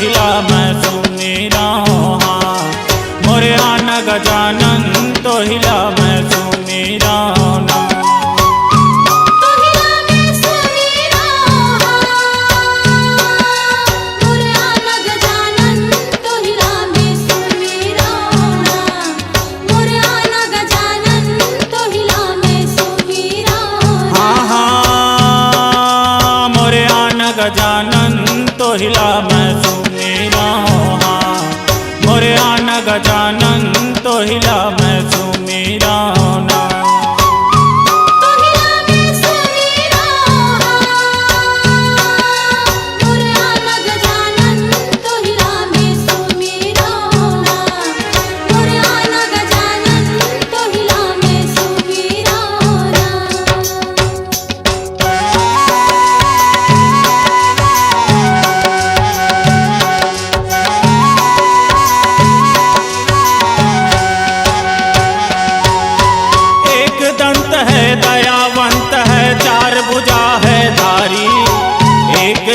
हिला मैं सुमीरा हाँ। मोरे आन गजानन तो हिला मैं सुमीरा ना। गजानन तो हिला मैं सुमीरा हाँ। मोरे आन गजानन तो हिला मैं सुमीरा ना।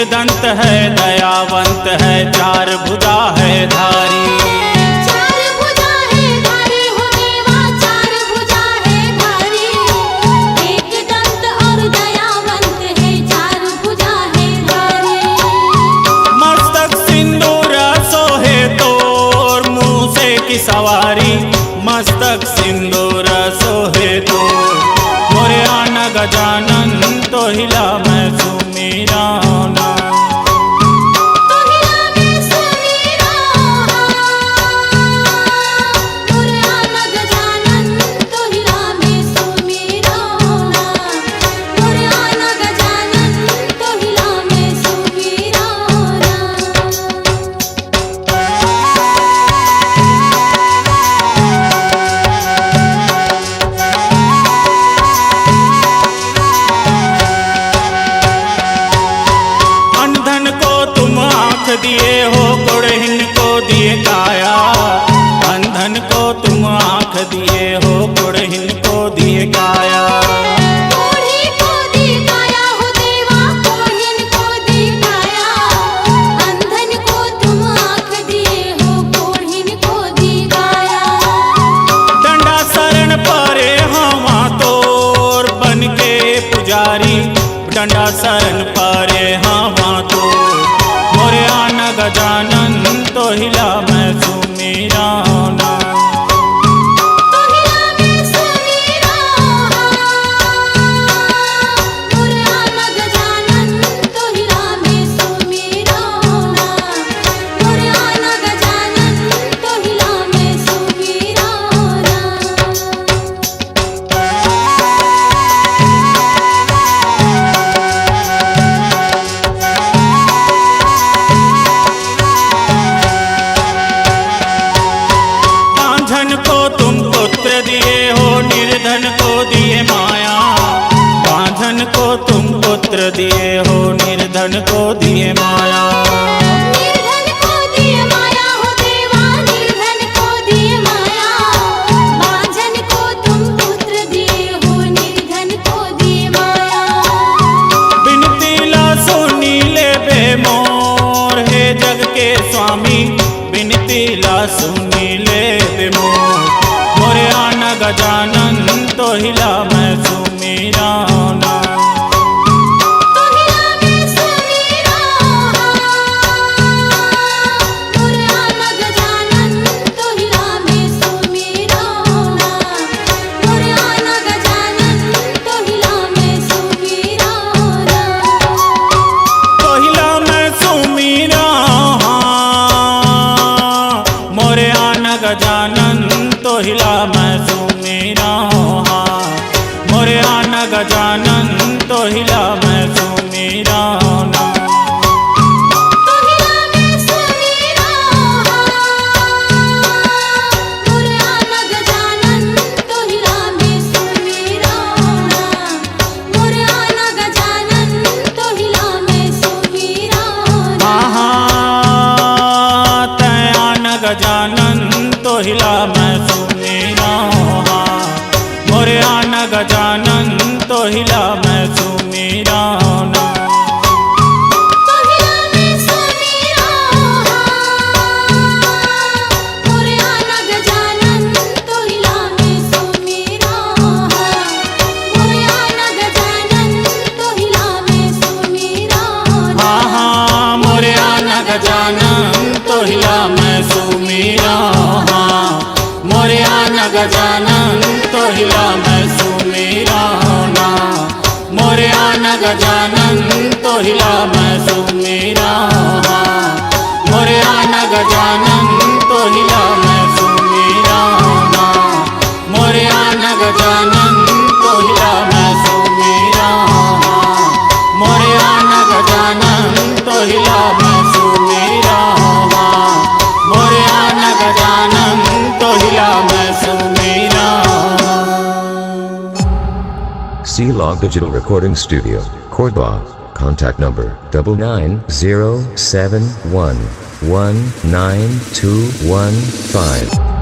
दंत है दयावंत है चार भुजा है धारी। चार भुजा है धारी हो देवा चार भुजा है धारी। एक दंत और दयावंत है चार भुजा है धारी। मस्तक सिंदूर सोहे तोर मूसे की सवारी। मस्तक सिंदूर सोहे तोर मोरे आन गजानन तो हिला मैं सुमीरा ना। दिए हो गुड़हिन को दिए काया। अंधन को तुम आँख दिए हो गुड़हिन को दिए काया। कोढ़ी को दी काया हो देवा कोढ़िन को दी काया। अंधन को तुम आँख दिए हो कोढ़िन को दी काया। डंडा शरण परे हवा तोर बन के पुजारी। डंडा शरण परे हवा तोर मोरे आन गजानन तो हिला मैं सुमीरा ना। निर्धन को दिए माया। बांझन को तुम पुत्र दिए हो निर्धन को दिए माया। निर्धन को दिए माया हो देवा निर्धन को दिए माया। बांझन को तुम पुत्र दिए हो निर्धन को दिए माया। बिनती ला सुनी ले बे मोर हे जग के स्वामी। बिनती ला सुनी ले बे मोर मोरे आन गजानन तो हिला मैं सुमीरा ना। गजानन गजानन तो हिला मैं सुमेरा होना, मोरे आना गजानन तो हिला मैं सुमेरा होना, मोरे आना गजानन तो हिला मैं सुमेरा होना, मोरे आना गजानन तो हिला मैं सुमेरा होना, मोरे आना गजानन तो हिला मैं सुमेरा होना, मोरे आना गजानन तो हिला मैं सुमेरा होना। C-Log Digital Recording Studio, Cordoba. Contact number 99071192115.